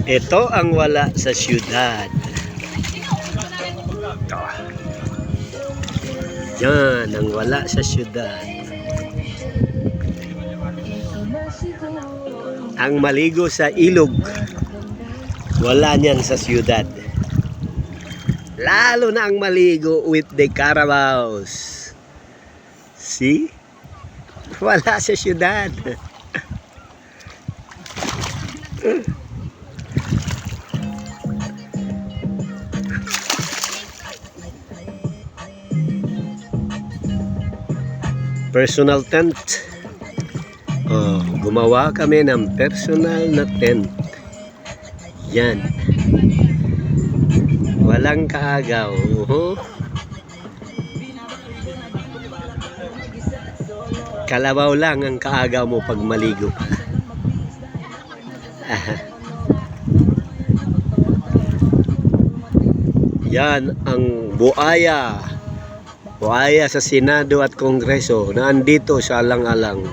Ito ang wala sa syudad. Yan ang wala sa syudad. Ang maligo sa ilog, wala niyan sa syudad. Lalo na ang maligo with the Carabaos. See? Wala sa syudad. Personal tent. Oh, gumawa kami ng personal na tent. Yan. Walang kaagaw. Kalabaw lang ang kaagaw mo pag maligo ka. Yan ang buaya. Buaya sa Senado at Kongreso na andito sa alang-alang.